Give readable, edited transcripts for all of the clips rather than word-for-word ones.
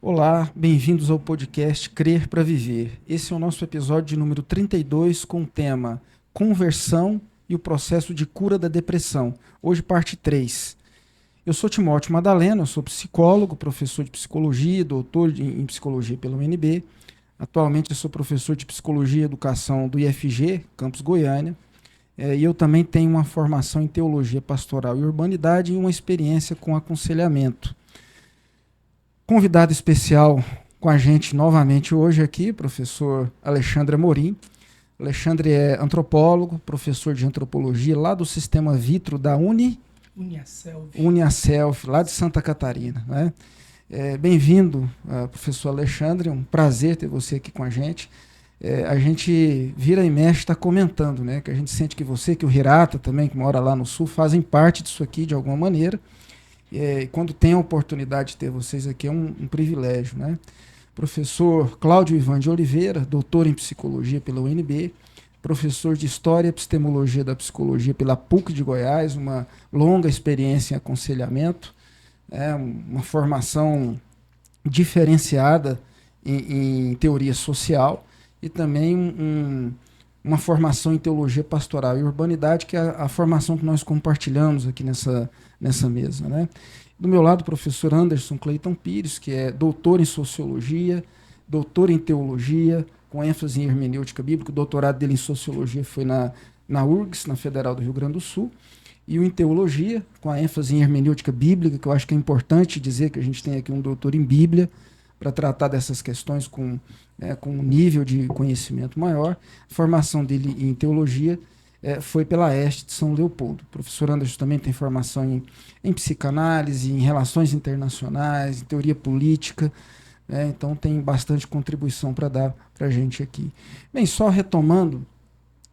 Olá, bem-vindos ao podcast Crer para Viver. Esse é o nosso episódio de número 32 com o tema Conversão e o processo de cura da depressão. Hoje, parte 3. Eu sou Timóteo Madalena, eu sou psicólogo, professor de psicologia, doutor em psicologia pela UNB. Atualmente eu sou professor de psicologia e educação do IFG, Campus Goiânia. E eu também tenho uma formação em teologia pastoral e urbanidade e uma experiência com aconselhamento. Convidado especial com a gente novamente hoje aqui, professor Alexandre Amorim. Alexandre é antropólogo, professor de antropologia lá do Sistema Vitro da Uniaselv, lá de Santa Catarina, né? Bem-vindo, professor Alexandre, é um prazer ter você aqui com a gente. A gente vira e mexe está comentando, né? Que a gente sente que você, que o Hirata também, que mora lá no sul, fazem parte disso aqui de alguma maneira. E quando tem a oportunidade de ter vocês aqui é um privilégio, né? Professor Cláudio Ivan de Oliveira, doutor em psicologia pela UNB, professor de História e Epistemologia da Psicologia pela PUC de Goiás, uma longa experiência em aconselhamento, uma formação diferenciada em teoria social e também uma formação em teologia pastoral e urbanidade, que é a formação que nós compartilhamos aqui nessa mesa, né? Do meu lado, o professor Anderson Cleiton Pires, que é doutor em sociologia, doutor em teologia, com ênfase em hermenêutica bíblica. O doutorado dele em sociologia foi na URGS, na Federal do Rio Grande do Sul, e o em teologia, com a ênfase em hermenêutica bíblica, que eu acho que é importante dizer que a gente tem aqui um doutor em Bíblia para tratar dessas questões com um nível de conhecimento maior. A formação dele em teologia foi pela EST de São Leopoldo. O professor Anderson também tem formação em psicanálise, em relações internacionais, em teoria política, então tem bastante contribuição para dar para a gente aqui. Bem, só retomando,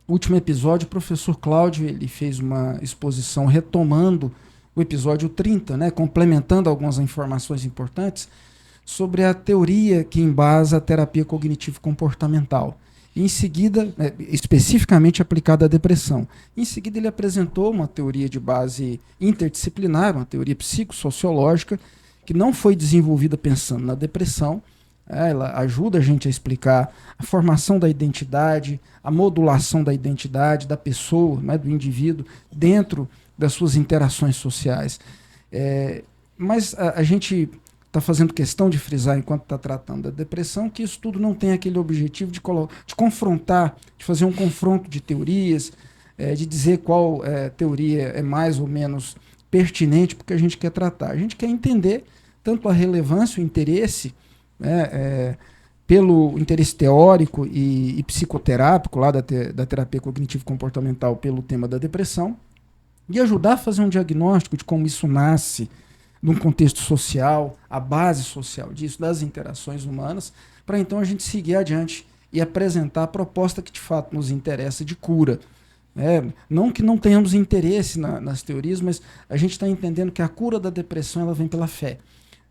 o último episódio, o professor Cláudio ele fez uma exposição retomando o episódio 30, né, complementando algumas informações importantes sobre a teoria que embasa a terapia cognitivo-comportamental. Em seguida, especificamente aplicada à depressão. Em seguida, ele apresentou uma teoria de base interdisciplinar, uma teoria psicossociológica, que não foi desenvolvida pensando na depressão. Ela ajuda a gente a explicar a formação da identidade, a modulação da identidade da pessoa, né, do indivíduo, dentro das suas interações sociais. Mas a gente está fazendo questão de frisar, enquanto está tratando da depressão, que isso tudo não tem aquele objetivo de confrontar, de fazer um confronto de teorias, de dizer qual teoria é mais ou menos pertinente porque a gente quer tratar. A gente quer entender tanto a relevância, o interesse, pelo interesse teórico e psicoterápico lá da terapia cognitivo-comportamental pelo tema da depressão, e ajudar a fazer um diagnóstico de como isso nasce, num contexto social, a base social disso, das interações humanas, para então a gente seguir adiante e apresentar a proposta que de fato nos interessa de cura. Não que não tenhamos interesse nas teorias, mas a gente está entendendo que a cura da depressão ela vem pela fé.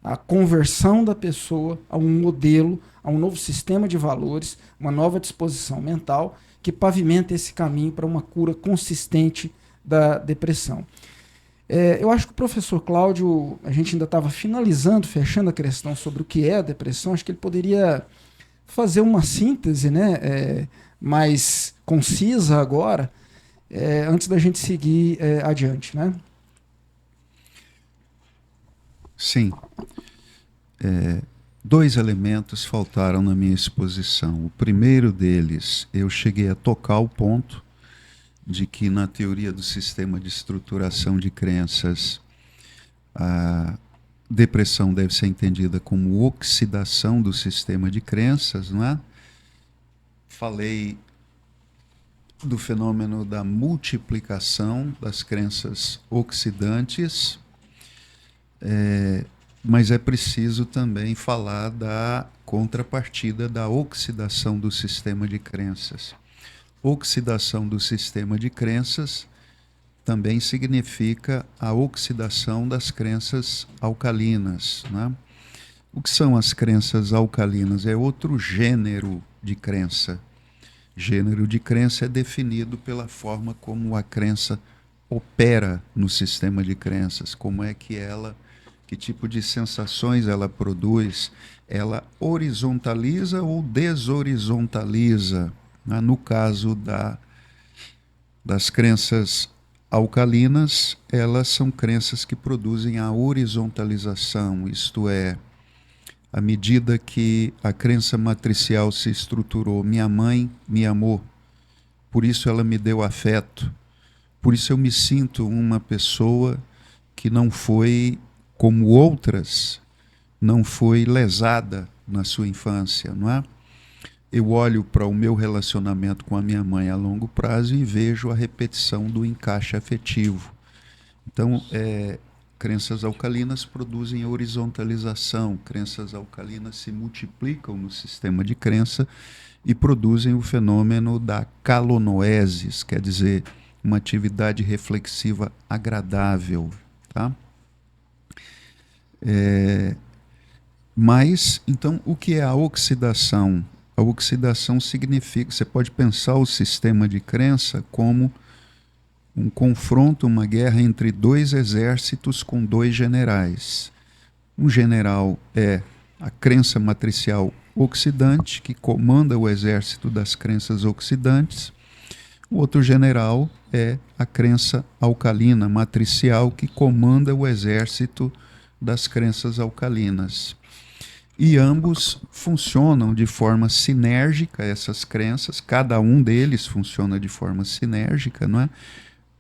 A conversão da pessoa a um modelo, a um novo sistema de valores, uma nova disposição mental que pavimenta esse caminho para uma cura consistente da depressão. Eu acho que o professor Cláudio, a gente ainda estava finalizando, fechando a questão sobre o que é a depressão, acho que ele poderia fazer uma síntese, né, mais concisa agora, antes da gente seguir adiante, né? Sim. Dois elementos faltaram na minha exposição. O primeiro deles, eu cheguei a tocar o ponto de que na teoria do sistema de estruturação de crenças, a depressão deve ser entendida como oxidação do sistema de crenças, não é? Falei do fenômeno da multiplicação das crenças oxidantes, mas é preciso também falar da contrapartida da oxidação do sistema de crenças. Oxidação do sistema de crenças também significa a oxidação das crenças alcalinas, né? O que são as crenças alcalinas? É outro gênero de crença. Gênero de crença é definido pela forma como a crença opera no sistema de crenças, como é que que tipo de sensações ela produz, ela horizontaliza ou desorizontaliza, né? No caso das crenças alcalinas, elas são crenças que produzem a horizontalização, isto é, à medida que a crença matricial se estruturou, minha mãe me amou, por isso ela me deu afeto, por isso eu me sinto uma pessoa que não foi como outras, não foi lesada na sua infância, não é? Eu olho para o meu relacionamento com a minha mãe a longo prazo e vejo a repetição do encaixe afetivo. Então, crenças alcalinas produzem horizontalização, crenças alcalinas se multiplicam no sistema de crença e produzem o fenômeno da calonoesis, quer dizer, uma atividade reflexiva agradável. Tá? Mas, então, o que é a oxidação? A oxidação significa, você pode pensar o sistema de crença como um confronto, uma guerra entre dois exércitos com dois generais. Um general é a crença matricial oxidante, que comanda o exército das crenças oxidantes. O outro general é a crença alcalina matricial, que comanda o exército das crenças alcalinas. E ambos funcionam de forma sinérgica, essas crenças, cada um deles funciona de forma sinérgica, não é?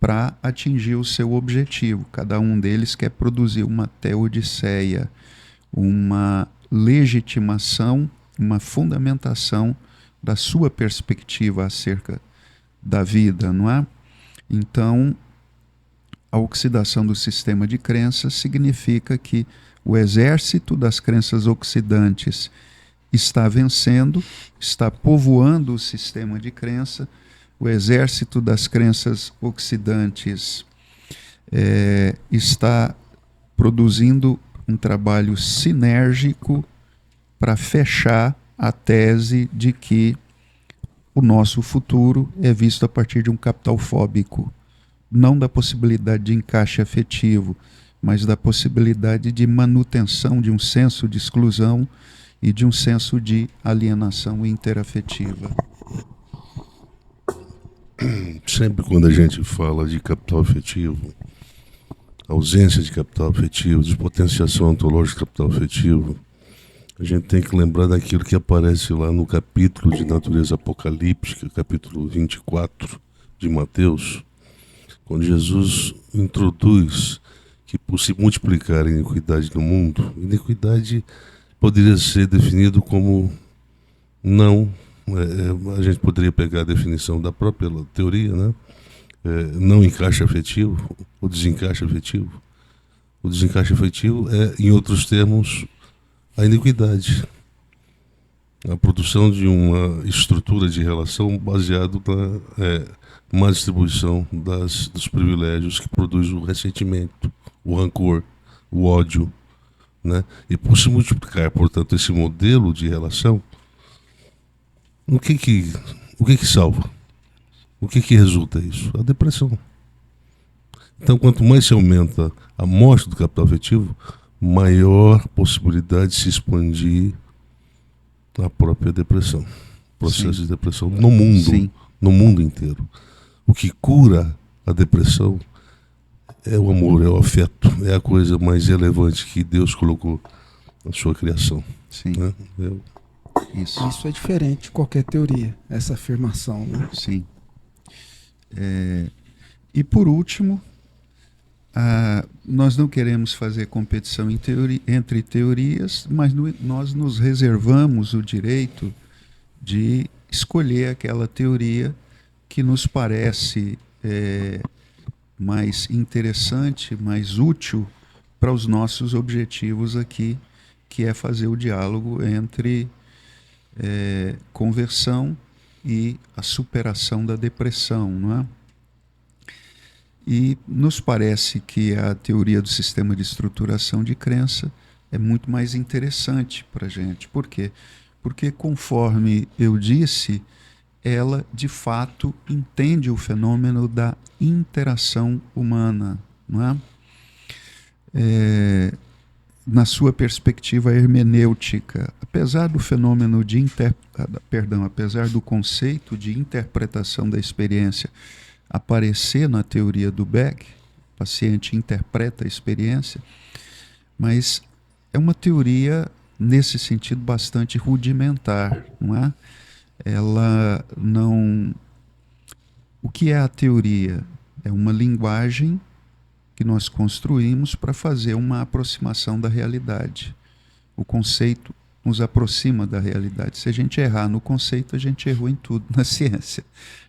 Para atingir o seu objetivo. Cada um deles quer produzir uma teodiceia, uma legitimação, uma fundamentação da sua perspectiva acerca da vida, não é? Então, a oxidação do sistema de crenças significa que o exército das crenças oxidantes está vencendo, está povoando o sistema de crença. O exército das crenças oxidantes está produzindo um trabalho sinérgico para fechar a tese de que o nosso futuro é visto a partir de um capital fóbico, não da possibilidade de encaixe afetivo, mas da possibilidade de manutenção de um senso de exclusão e de um senso de alienação interafetiva. Sempre quando a gente fala de capital afetivo, ausência de capital afetivo, despotenciação ontológica de capital afetivo, a gente tem que lembrar daquilo que aparece lá no capítulo de natureza apocalíptica, capítulo 24 de Mateus, quando Jesus introduz que por se multiplicar a iniquidade no mundo, iniquidade poderia ser definido como não, a gente poderia pegar a definição da própria teoria, né? Não encaixe afetivo, ou desencaixe afetivo. O desencaixe afetivo é, em outros termos, a iniquidade. A produção de uma estrutura de relação baseado na má distribuição dos privilégios que produz o ressentimento, o rancor, o ódio, né? E por se multiplicar, portanto, esse modelo de relação, o que salva? O que resulta isso? A depressão. Então, quanto mais se aumenta a morte do capital afetivo, maior possibilidade de se expandir a própria depressão, processo Sim. de depressão no mundo, Sim. no mundo inteiro. O que cura a depressão é o amor, é o afeto, é a coisa mais relevante que Deus colocou na sua criação. Sim. Né? Isso é diferente de qualquer teoria, essa afirmação, né? Sim. E por último, nós não queremos fazer competição entre teorias, mas nós nos reservamos o direito de escolher aquela teoria que nos parece mais interessante, mais útil para os nossos objetivos aqui, que é fazer o diálogo entre conversão e a superação da depressão, não é? E nos parece que a teoria do sistema de estruturação de crença é muito mais interessante para a gente. Por quê? Porque, conforme eu disse, ela de fato entende o fenômeno da interação humana, não é? na sua perspectiva hermenêutica, apesar do fenômeno de apesar do conceito de interpretação da experiência aparecer na teoria do Beck, o paciente interpreta a experiência, mas é uma teoria, nesse sentido, bastante rudimentar, não é? Ela não... O que é a teoria? É uma linguagem que nós construímos para fazer uma aproximação da realidade. O conceito nos aproxima da realidade. Se a gente errar no conceito, a gente errou em tudo na ciência.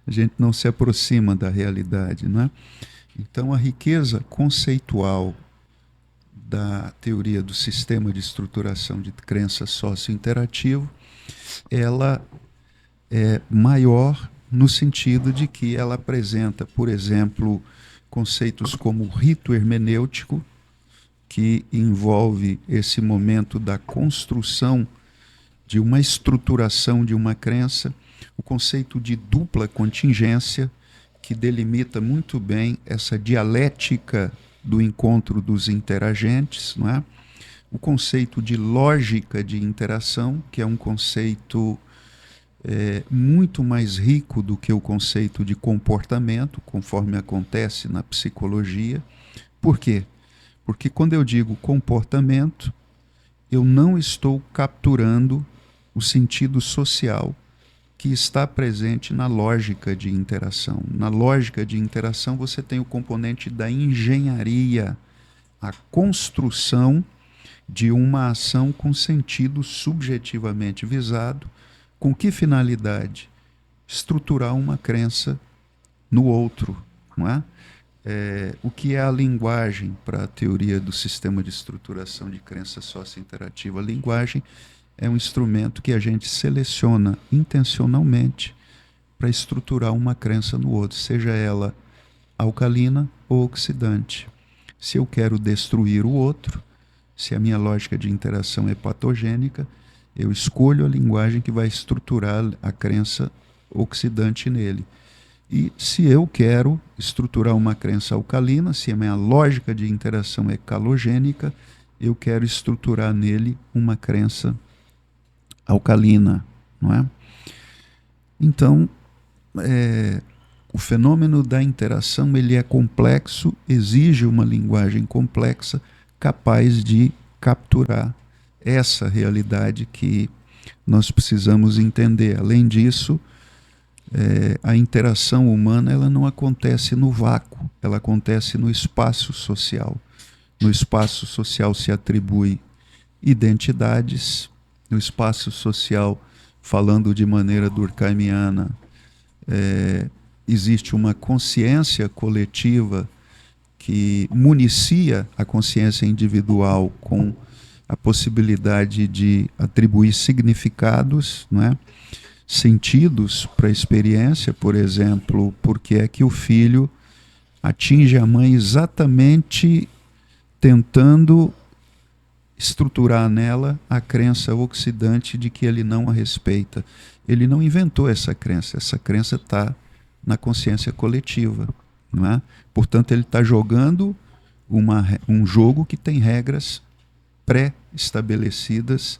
A gente não se aproxima da realidade, não é? Então, a riqueza conceitual da teoria do sistema de estruturação de crença sócio-interativo, ela é maior no sentido de que ela apresenta, por exemplo, conceitos como rito hermenêutico, que envolve esse momento da construção de uma estruturação de uma crença, o conceito de dupla contingência, que delimita muito bem essa dialética do encontro dos interagentes, não é? O conceito de lógica de interação, que é um conceito muito mais rico do que o conceito de comportamento, conforme acontece na psicologia. Por quê? Porque quando eu digo comportamento, eu não estou capturando o sentido social que está presente na lógica de interação. Na lógica de interação, você tem o componente da engenharia, a construção de uma ação com sentido subjetivamente visado. Com que finalidade? Estruturar uma crença no outro, não é? O que é a linguagem para a teoria do sistema de estruturação de crença sócio-interativa? A linguagem é um instrumento que a gente seleciona intencionalmente para estruturar uma crença no outro, seja ela alcalina ou oxidante. Se eu quero destruir o outro, se a minha lógica de interação é patogênica, eu escolho a linguagem que vai estruturar a crença oxidante nele. E se eu quero estruturar uma crença alcalina, se a minha lógica de interação é calogênica, eu quero estruturar nele uma crença alcalina, não é? Então, o fenômeno da interação ele é complexo, exige uma linguagem complexa, capaz de capturar essa realidade que nós precisamos entender. Além disso, a interação humana ela não acontece no vácuo, ela acontece no espaço social. No espaço social se atribui identidades, no espaço social, falando de maneira durkheimiana, existe uma consciência coletiva que municia a consciência individual com a possibilidade de atribuir significados, não é? Sentidos para a experiência, por exemplo, porque é que o filho atinge a mãe exatamente tentando estruturar nela a crença oxidante de que ele não a respeita. Ele não inventou essa crença está na consciência coletiva, não é? Portanto, ele está jogando um jogo que tem regras pré-estabelecidas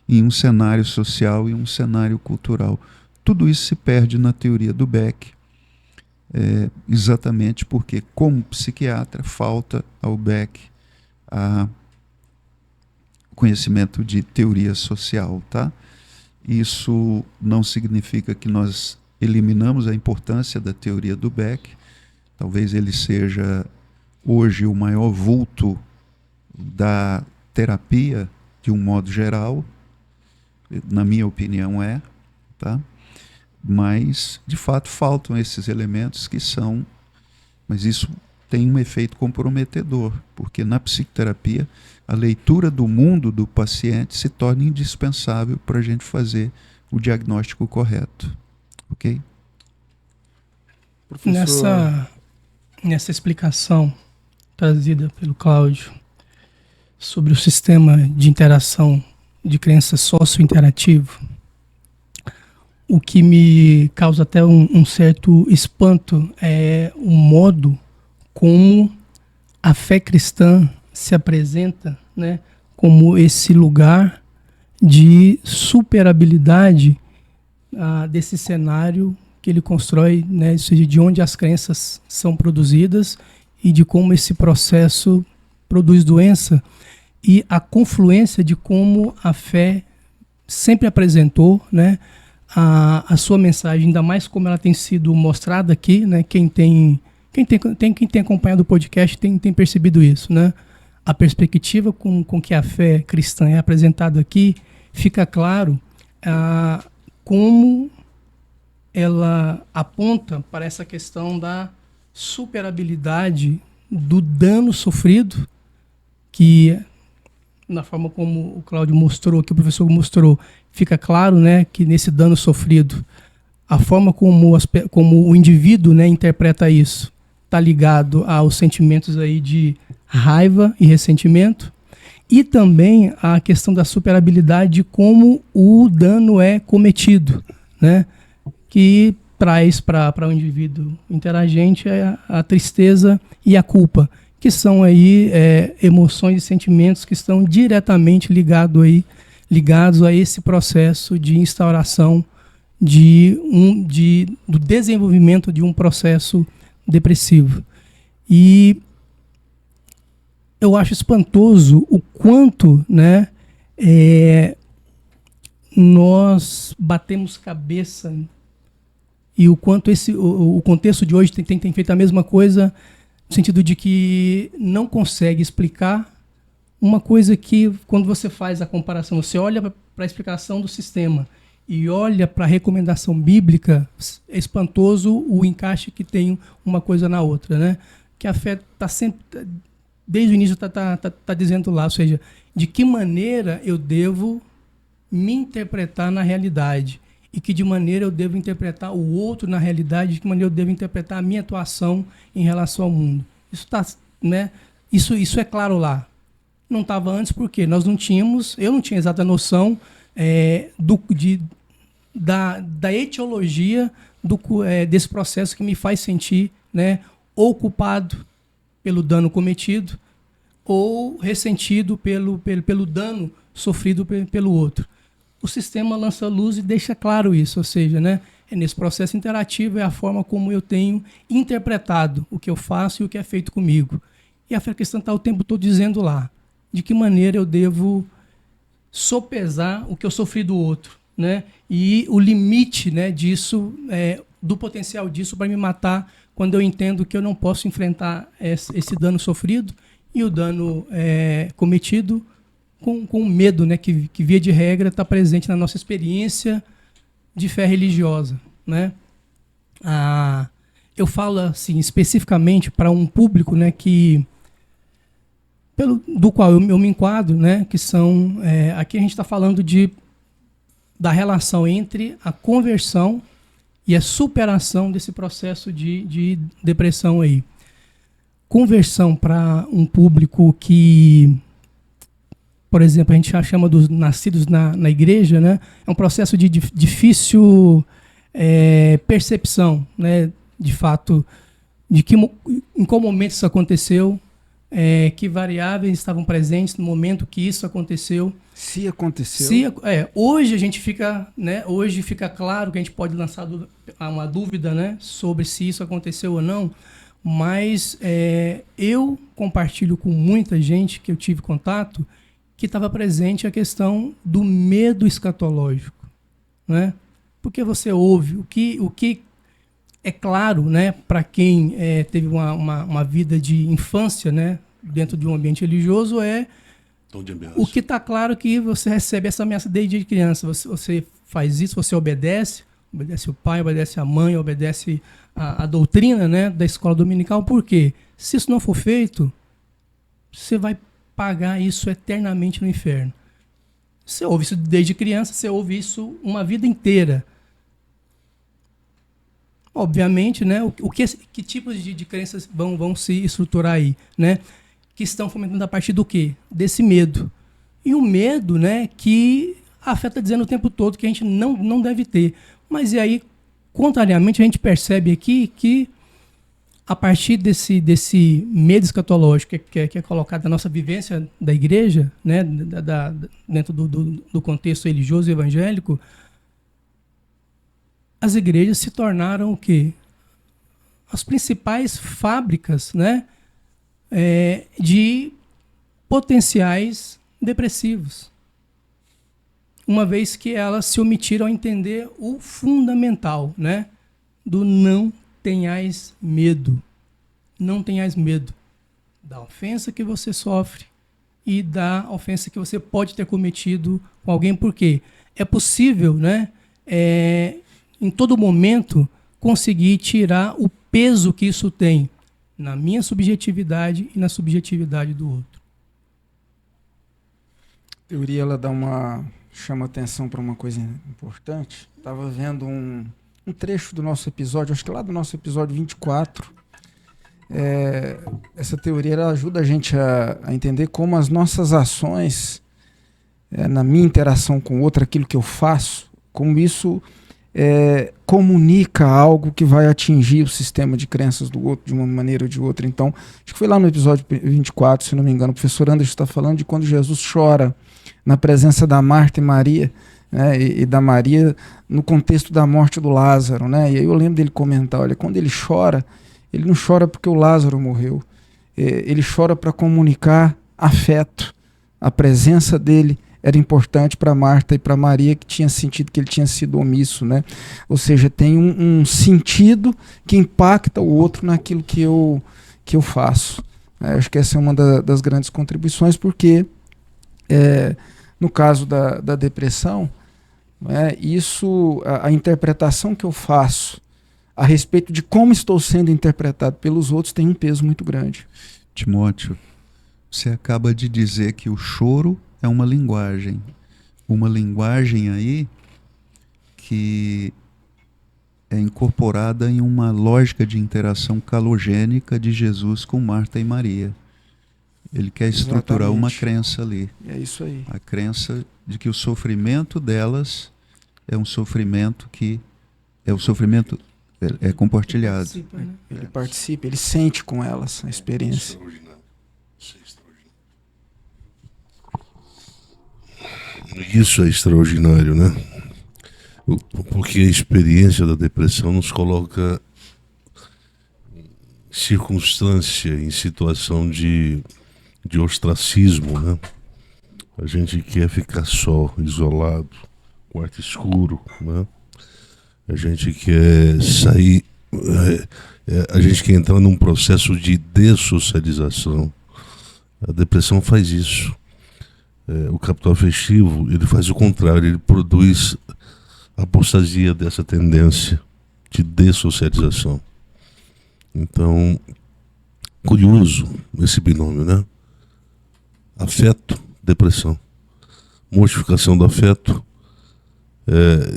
em um cenário social e um cenário cultural. Tudo isso se perde na teoria do Beck, exatamente porque, como psiquiatra, falta ao Beck conhecimento de teoria social, tá? Isso não significa que nós eliminamos a importância da teoria do Beck. Talvez ele seja hoje o maior vulto da terapia de um modo geral, na minha opinião tá? Mas de fato faltam esses elementos que são, mas isso tem um efeito comprometedor, porque na psicoterapia a leitura do mundo do paciente se torna indispensável para a gente fazer o diagnóstico correto, ok? Professor... Nessa explicação trazida pelo Cláudio sobre o sistema de interação de crença sócio-interativo, o que me causa até um certo espanto é o modo como a fé cristã se apresenta, né, como esse lugar de superabilidade desse cenário que ele constrói, né, ou seja, de onde as crenças são produzidas e de como esse processo produz doença, e a confluência de como a fé sempre apresentou, né, a sua mensagem, ainda mais como ela tem sido mostrada aqui, né, quem tem acompanhado o podcast tem percebido isso, né? A perspectiva com que a fé cristã é apresentada aqui, fica claro como ela aponta para essa questão da superabilidade do dano sofrido, que, na forma como o Cláudio mostrou, que o professor mostrou, fica claro, né, que nesse dano sofrido, a forma como o indivíduo, né, interpreta isso está ligado aos sentimentos aí de raiva e ressentimento, e também a questão da superabilidade de como o dano é cometido, né, que traz para o indivíduo interagente a tristeza e a culpa, que são aí emoções e sentimentos que estão diretamente ligados a esse processo de instauração do desenvolvimento de um processo depressivo. E eu acho espantoso o quanto, né, nós batemos cabeça, e o quanto o contexto de hoje tem feito a mesma coisa, no sentido de que não consegue explicar uma coisa que, quando você faz a comparação, você olha para a explicação do sistema e olha para a recomendação bíblica, é espantoso o encaixe que tem uma coisa na outra, né? Que a fé está sempre, desde o início, tá dizendo lá, ou seja, de que maneira eu devo me interpretar na realidade, e que de maneira eu devo interpretar o outro na realidade, de que maneira eu devo interpretar a minha atuação em relação ao mundo. Isso tá, né? Isso é claro lá. Não estava antes porque eu não tinha exata noção da etiologia desse processo que me faz sentir, né, ou culpado pelo dano cometido ou ressentido pelo dano sofrido pelo outro. O sistema lança luz e deixa claro isso, ou seja, né, nesse processo interativo é a forma como eu tenho interpretado o que eu faço e o que é feito comigo. E a fé cristã está o tempo todo dizendo lá de que maneira eu devo sopesar o que eu sofri do outro, né? E o limite, né, disso, do potencial disso para me matar, quando eu entendo que eu não posso enfrentar esse dano sofrido e o dano cometido com o medo, né, que via de regra está presente na nossa experiência de fé religiosa, né? Eu falo assim especificamente para um público, né, do qual eu me enquadro, né, que são aqui a gente está falando da relação entre a conversão e a superação desse processo de depressão aí. Conversão para um público que, por exemplo, a gente já chama dos nascidos na igreja, né? É um processo de difícil percepção, né? De fato, em qual momento isso aconteceu, que variáveis estavam presentes no momento que isso aconteceu. Se aconteceu. Hoje a gente fica, né? Hoje fica claro que a gente pode lançar uma dúvida, né, sobre se isso aconteceu ou não. Mas eu compartilho com muita gente que eu tive contato que estava presente a questão do medo escatológico, né? Porque você ouve o que é claro, né, para quem teve uma vida de infância, né, dentro de um ambiente religioso, o que está claro que você recebe essa ameaça desde criança. Você faz isso, você obedece o pai, obedece a mãe, obedece a doutrina, né, da escola dominical. Por quê? Se isso não for feito, você vai pagar isso eternamente no inferno. Você ouve isso desde criança, você ouve isso uma vida inteira. Obviamente, né, que tipos de crenças vão se estruturar aí, né, que estão fomentando a partir do quê? Desse medo. E o medo, né, que a fé está dizendo o tempo todo que a gente não deve ter. Mas e aí, contrariamente, a gente percebe aqui que a partir desse medo escatológico que é colocado na nossa vivência da igreja, né, dentro do contexto religioso e evangélico, as igrejas se tornaram o quê? As principais fábricas, né, de potenciais depressivos. Uma vez que elas se omitiram a entender o fundamental, né, do não tenhais medo. Não tenhais medo da ofensa que você sofre e da ofensa que você pode ter cometido com alguém, porque é possível, né, em todo momento, conseguir tirar o peso que isso tem na minha subjetividade e na subjetividade do outro. A teoria ela chama atenção para uma coisa importante. Estava vendo um trecho do nosso episódio, acho que lá do nosso episódio 24. Essa teoria ela ajuda a gente a entender como as nossas ações, na minha interação com o outro, aquilo que eu faço, como isso comunica algo que vai atingir o sistema de crenças do outro de uma maneira ou de outra. Então, acho que foi lá no episódio 24, se não me engano, o professor Anderson está falando de quando Jesus chora na presença da Marta e Maria, né, e da Maria no contexto da morte do Lázaro, né? E aí eu lembro dele comentar, olha, quando ele chora, ele não chora porque o Lázaro morreu, ele chora para comunicar afeto. A presença dele era importante para Marta e para Maria, que tinha sentido que ele tinha sido omisso, né? Ou seja, tem um sentido que impacta o outro naquilo que eu faço. Acho que essa é uma das grandes contribuições, porque no caso da depressão, a interpretação que eu faço a respeito de como estou sendo interpretado pelos outros tem um peso muito grande. Timóteo, você acaba de dizer que o choro é uma linguagem aí que é incorporada em uma lógica de interação calogênica de Jesus com Marta e Maria. Ele quer estruturar uma crença ali. É isso aí. A crença de que o sofrimento delas é um sofrimento que é compartilhado. Ele participa, ele sente com elas a experiência. Isso é extraordinário, né? Porque a experiência da depressão nos coloca em circunstância, em situação de ostracismo, né? A gente quer ficar só, isolado, quarto escuro, né? A gente quer sair, a gente quer entrar num processo de dessocialização. A depressão faz isso. O capital afetivo, ele faz o contrário, ele produz a apostasia dessa tendência de dessocialização. Então, curioso esse binômio, né? Afeto, depressão. Mortificação do afeto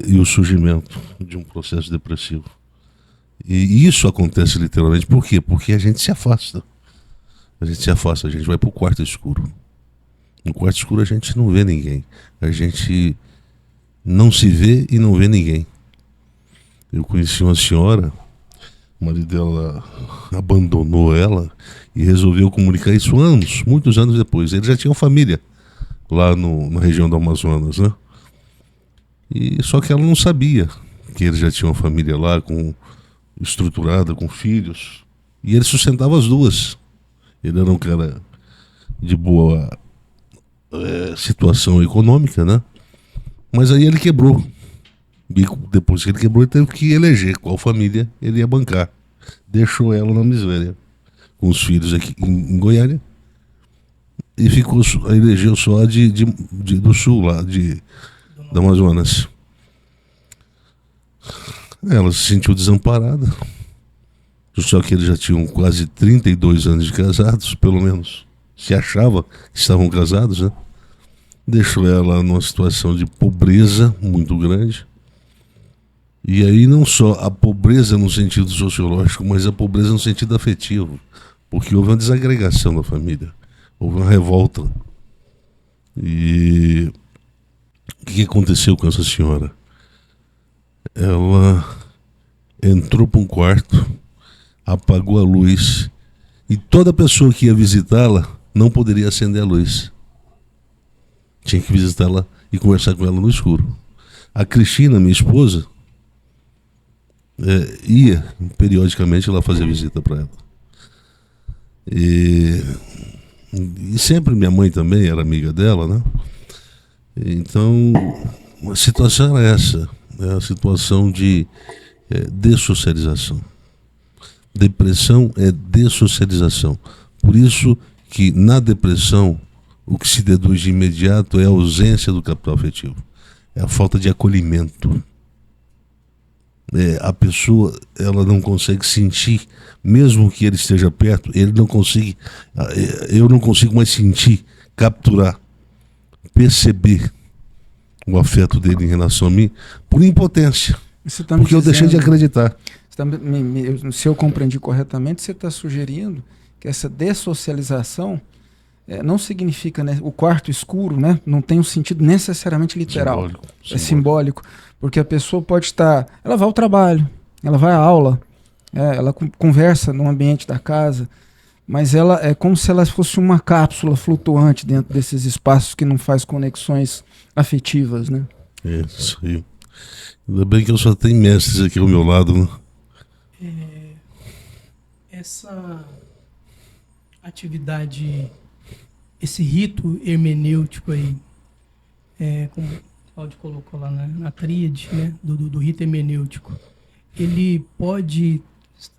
e o surgimento de um processo depressivo. E isso acontece literalmente. Por quê? Porque a gente se afasta. A gente vai para o quarto escuro. No quarto escuro a gente não vê ninguém. A gente não se vê e não vê ninguém. Eu conheci uma senhora, o marido dela abandonou ela e resolveu comunicar isso muitos anos depois. Eles já tinham família lá na região do Amazonas, né? E só que ela não sabia que eles já tinham uma família lá, estruturada, com filhos. E ele sustentava as duas. Ele era um cara de boa situação econômica, né? Mas aí ele quebrou. E depois que ele quebrou, ele teve que eleger qual família ele ia bancar. Deixou ela na miséria, com os filhos aqui em Goiânia. E elegeu só do sul, lá, do Amazonas. Ela se sentiu desamparada. Só que eles já tinham quase 32 anos de casados, pelo menos se achava que estavam casados, né? Deixou ela numa situação de pobreza muito grande. E aí não só a pobreza no sentido sociológico, mas a pobreza no sentido afetivo. Porque houve uma desagregação da família. Houve uma revolta. E o que aconteceu com essa senhora? Ela entrou para um quarto, apagou a luz e toda pessoa que ia visitá-la não poderia acender a luz. Tinha que visitá-la e conversar com ela no escuro. A Cristina, minha esposa, ia periodicamente lá fazer visita para ela. E sempre minha mãe também era amiga dela, né? Então, a situação era essa, é a situação de dessocialização. Depressão é dessocialização. Por isso que na depressão o que se deduz de imediato é a ausência do capital afetivo. É a falta de acolhimento. A pessoa, ela não consegue sentir, mesmo que ele esteja perto, eu não consigo mais sentir, capturar, perceber o afeto dele em relação a mim por impotência. Tá porque eu deixei de acreditar. Se eu compreendi corretamente, você está sugerindo que essa dessocialização não significa, né, o quarto escuro, né, não tem um sentido necessariamente literal. É simbólico, porque a pessoa pode estar, ela vai ao trabalho, ela vai à aula, ela conversa no ambiente da casa, mas ela é como se ela fosse uma cápsula flutuante dentro desses espaços que não faz conexões afetivas, né? Isso aí. Ainda bem que eu só tenho mestres aqui ao meu lado, né? Essa atividade, esse rito hermenêutico aí, como o Cláudio colocou lá na tríade, né, do rito hermenêutico, ele pode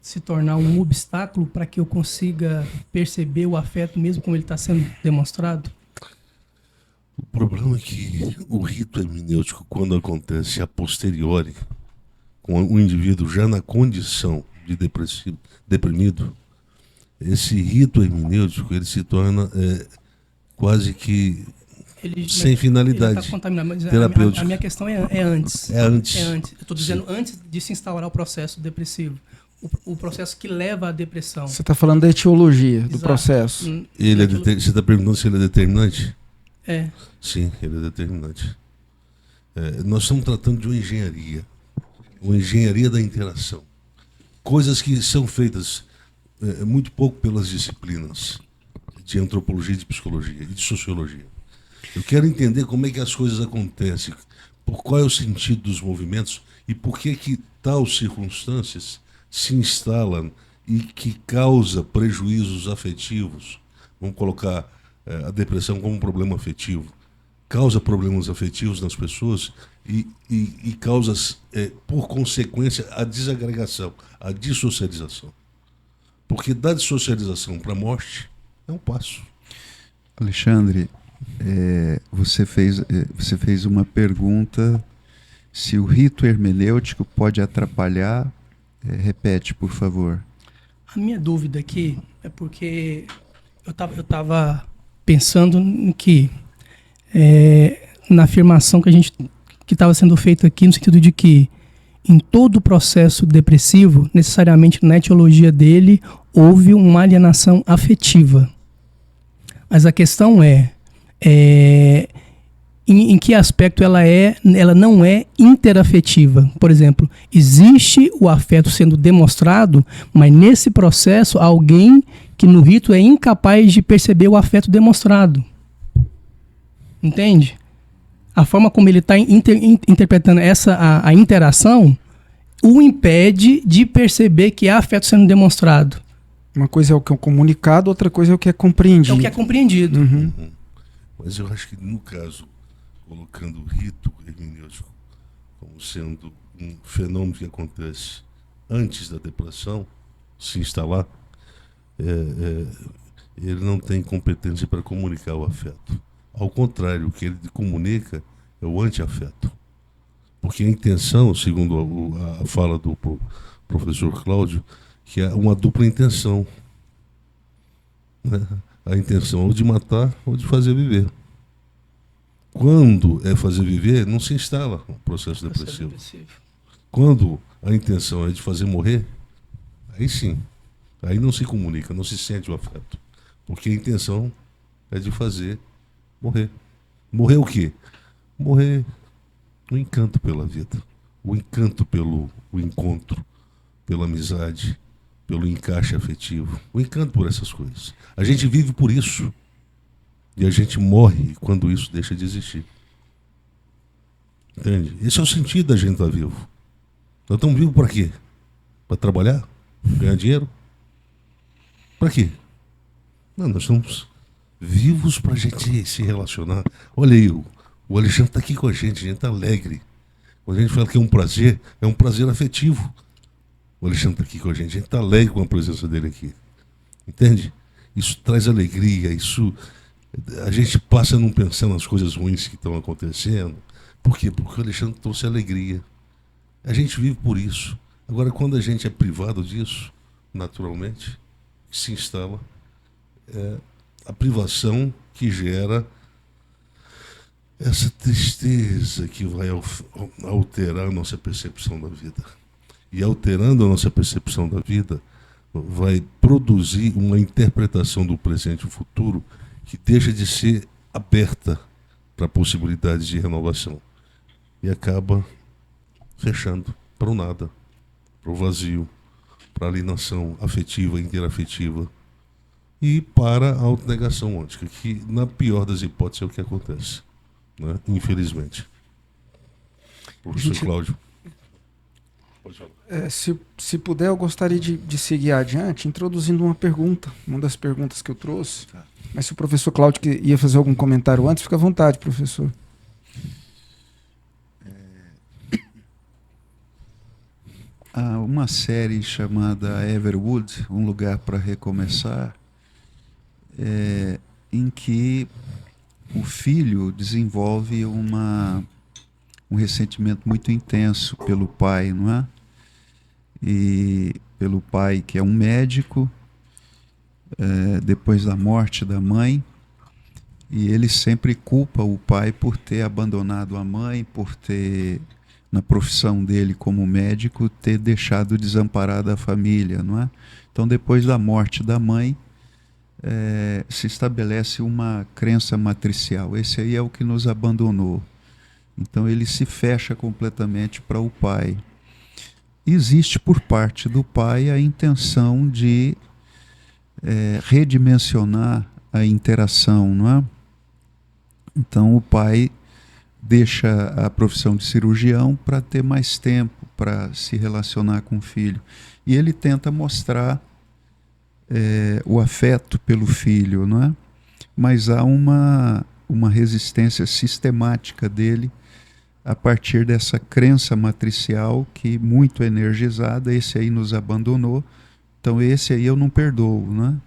se tornar um obstáculo para que eu consiga perceber o afeto mesmo como ele está sendo demonstrado? O problema é que o rito hermenêutico, quando acontece a posteriori, com o indivíduo já na condição de deprimido, esse rito hermenêutico ele se torna quase que sem finalidade. Ele tá contaminado, mas terapêutica. A minha questão é antes. É antes. Eu estou dizendo antes de se instaurar o processo depressivo. O processo que leva à depressão. Você está falando da etiologia do Exato. processo. Você está perguntando se ele é determinante? É. Sim, ele é determinante. Nós estamos tratando de uma engenharia da interação. Coisas que são feitas muito pouco pelas disciplinas de antropologia, de psicologia e de sociologia. Eu quero entender como é que as coisas acontecem, qual é o sentido dos movimentos e por que tais circunstâncias se instalam e que causa prejuízos afetivos. Vamos colocar a depressão como um problema afetivo. Causa problemas afetivos nas pessoas e causa, por consequência, a desagregação, a dissocialização. Porque da dissocialização para a morte é um passo. Alexandre, você fez uma pergunta se o rito hermenêutico pode atrapalhar. Repete, por favor. A minha dúvida aqui é porque eu estava pensando no que na afirmação que estava sendo feita aqui, no sentido de que em todo o processo depressivo, necessariamente na etiologia dele, houve uma alienação afetiva. Mas a questão em que aspecto ela não é interafetiva. Por exemplo, existe o afeto sendo demonstrado, mas nesse processo alguém que no rito é incapaz de perceber o afeto demonstrado. Entende? A forma como ele está interpretando a interação o impede de perceber que há afeto sendo demonstrado. Uma coisa é o que é comunicado, outra coisa é o que é compreendido. É o que é compreendido. Uhum. Mas eu acho que, no caso, colocando o rito hermenêutico como sendo um fenômeno que acontece antes da depressão se instalar, ele não tem competência para comunicar o afeto. Ao contrário, o que ele comunica é o anti-afeto. Porque a intenção, segundo a fala do professor Cláudio, que é uma dupla intenção. Né? A intenção ou de matar ou de fazer viver. Quando é fazer viver, não se instala o processo depressivo. Quando a intenção é de fazer morrer, aí sim. Aí não se comunica, não se sente o afeto. Porque a intenção é de fazer morrer. Morrer o quê? Morrer o encanto pela vida. O encanto pelo encontro, pela amizade, pelo encaixe afetivo, o encanto por essas coisas. A gente vive por isso. E a gente morre quando isso deixa de existir. Entende? Esse é o sentido da gente estar vivo. Nós estamos vivos para quê? Para trabalhar? Ganhar dinheiro? Para quê? Não, nós estamos vivos para a gente se relacionar. Olha aí, o Alexandre está aqui com a gente está alegre. Quando a gente fala que é um prazer afetivo. O Alexandre está aqui com a gente está alegre com a presença dele aqui. Entende? Isso traz alegria, isso... A gente passa a não pensar nas coisas ruins que estão acontecendo. Por quê? Porque o Alexandre trouxe alegria. A gente vive por isso. Agora, quando a gente é privado disso, naturalmente, se instala a privação que gera essa tristeza que vai alterar a nossa percepção da vida. E alterando a nossa percepção da vida, vai produzir uma interpretação do presente e do futuro que deixa de ser aberta para possibilidades de renovação. E acaba fechando para o nada, para o vazio, para a alienação afetiva, interafetiva e para a autonegação ôntica, que na pior das hipóteses é o que acontece, né? Infelizmente. Professor Cláudio. Pode falar. Se puder, eu gostaria de seguir adiante, introduzindo uma pergunta, uma das perguntas que eu trouxe. Tá. Mas se o professor Cláudio ia fazer algum comentário antes, fica à vontade, professor. Há uma série chamada Everwood, Um Lugar para Recomeçar, em que o filho desenvolve um ressentimento muito intenso pelo pai, não é? E pelo pai, que é um médico, depois da morte da mãe, e ele sempre culpa o pai por ter abandonado a mãe, por ter, na profissão dele como médico, ter deixado desamparada a família, não é? Então, depois da morte da mãe, se estabelece uma crença matricial. Esse aí é o que nos abandonou. Então, ele se fecha completamente para o pai. Existe por parte do pai a intenção de redimensionar a interação, não é? Então o pai deixa a profissão de cirurgião para ter mais tempo para se relacionar com o filho. E ele tenta mostrar o afeto pelo filho, não é? Mas há uma resistência sistemática dele a partir dessa crença matricial que, muito energizada, esse aí nos abandonou, então esse aí eu não perdoo, né?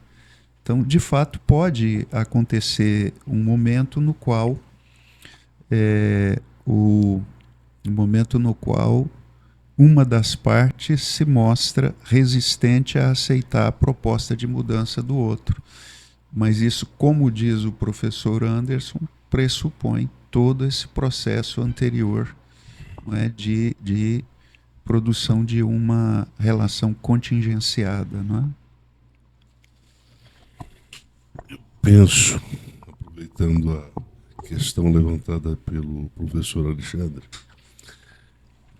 Então, de fato, pode acontecer um momento no qual uma das partes se mostra resistente a aceitar a proposta de mudança do outro. Mas isso, como diz o professor Anderson, pressupõe todo esse processo anterior, não é, de produção de uma relação contingenciada, não é? Eu penso, aproveitando a questão levantada pelo professor Alexandre,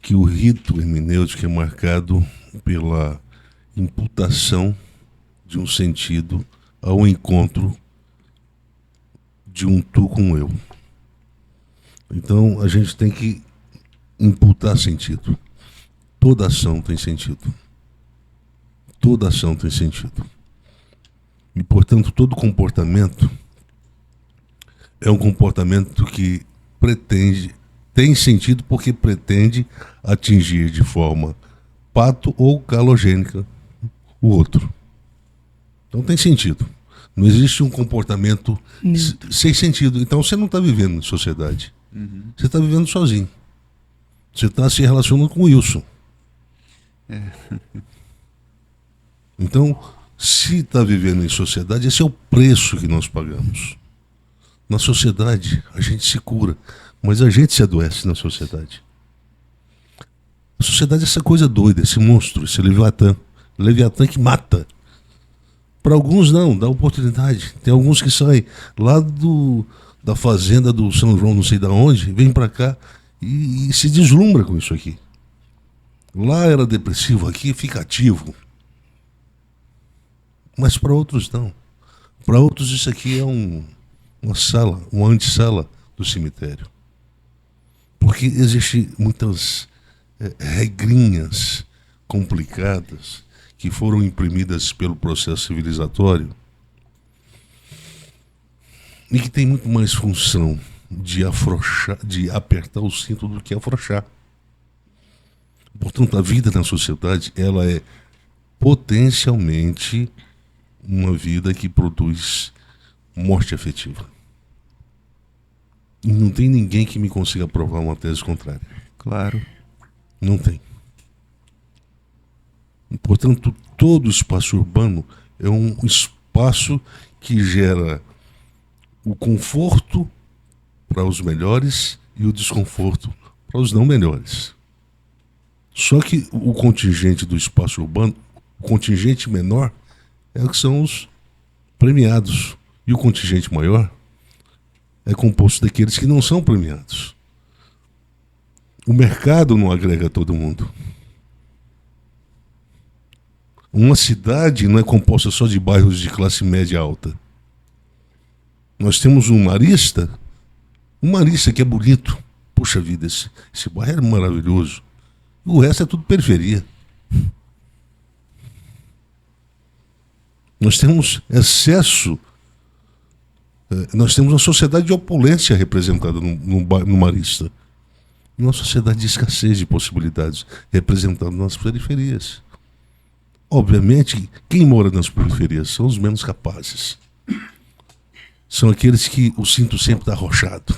que o rito hermenêutico é marcado pela imputação de um sentido ao encontro de um tu com um eu. Então a gente tem que imputar sentido. Toda ação tem sentido. Toda ação tem sentido. E, portanto, todo comportamento é um comportamento que tem sentido porque pretende atingir de forma pato ou calogênica o outro. Então tem sentido. Não existe um comportamento sem sentido. Então você não está vivendo em sociedade. Uhum. Você está vivendo sozinho. Você está se relacionando com o Wilson. Então, se está vivendo em sociedade, esse é o preço que nós pagamos. Na sociedade, a gente se cura, mas a gente se adoece na sociedade. A sociedade é essa coisa doida, esse monstro, esse Leviatã que mata. Para alguns não, dá oportunidade. Tem alguns que saem lá da fazenda do São João, não sei de onde, vem para cá e se deslumbra com isso aqui. Lá era depressivo, aqui fica ativo. Mas para outros não. Para outros isso aqui é uma sala, uma antessala do cemitério. Porque existem muitas regrinhas complicadas que foram imprimidas pelo processo civilizatório e que tem muito mais função de afrouxar, de apertar o cinto do que afrouxar. Portanto, a vida na sociedade, ela é potencialmente uma vida que produz morte afetiva. E não tem ninguém que me consiga provar uma tese contrária. Claro. Não tem. Portanto, todo espaço urbano é um espaço que gera o conforto para os melhores e o desconforto para os não melhores. Só que o contingente do espaço urbano, o contingente menor, é o que são os premiados. E o contingente maior é composto daqueles que não são premiados. O mercado não agrega todo mundo. Uma cidade não é composta só de bairros de classe média alta. Nós temos um Marista que é bonito. Puxa vida, esse bairro é maravilhoso. O resto é tudo periferia. Nós temos excesso. Nós temos uma sociedade de opulência representada no Marista. E uma sociedade de escassez de possibilidades representada nas periferias. Obviamente, quem mora nas periferias são os menos capazes. São aqueles que o cinto sempre está arrochado.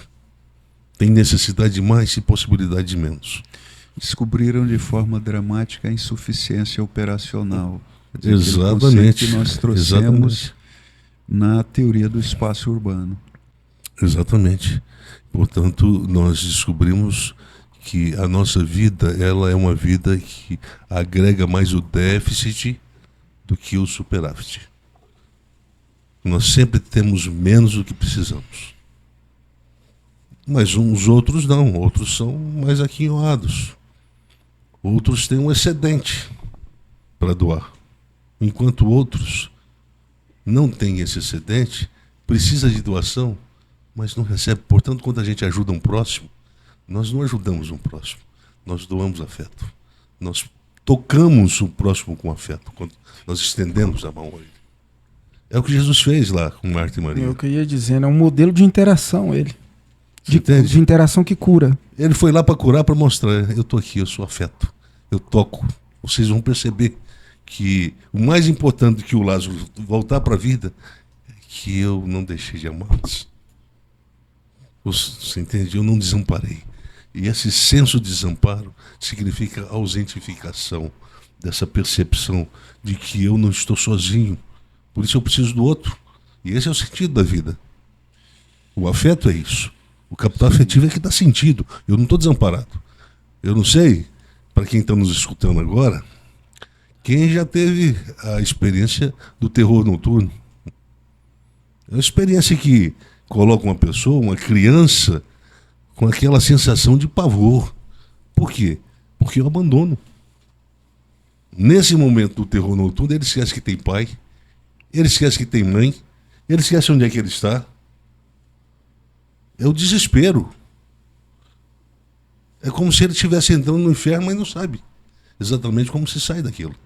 Tem necessidade de mais e possibilidade de menos. Descobriram de forma dramática a insuficiência operacional. Exatamente. Que nós trouxemos na teoria do espaço urbano. Exatamente. Portanto, nós descobrimos que a nossa vida, ela é uma vida que agrega mais o déficit do que o superávit. Nós sempre temos menos do que precisamos. Mas uns outros não, outros são mais aquinhoados. Outros têm um excedente para doar. Enquanto outros não têm esse excedente, precisa de doação, mas não recebe. Portanto, quando a gente ajuda um próximo, nós não ajudamos um próximo, nós doamos afeto. Nós tocamos o próximo com afeto, quando nós estendemos a mão a ele. É o que Jesus fez lá com Marta e Maria. É o que eu ia dizendo, é um modelo de interação ele. De interação que cura. Ele foi lá para curar, para mostrar, eu estou aqui, eu sou afeto, eu toco. Vocês vão perceber que o mais importante do que o Lázaro voltar para a vida é que eu não deixei de amá-los. Você entende? Eu não desamparei. E esse senso de desamparo significa a ausentificação dessa percepção de que eu não estou sozinho. Por isso eu preciso do outro. E esse é o sentido da vida. O afeto é isso. O capital afetivo é que dá sentido. Eu não estou desamparado. Eu não sei, para quem está nos escutando agora, quem já teve a experiência do terror noturno. É uma experiência que coloca uma pessoa, uma criança, com aquela sensação de pavor. Por quê? Porque eu abandono. Nesse momento do terror noturno, ele esquece que tem pai, ele esquece que tem mãe, ele esquece onde é que ele está. É o desespero. É como se ele estivesse entrando no inferno, mas não sabe exatamente como se sai daquilo.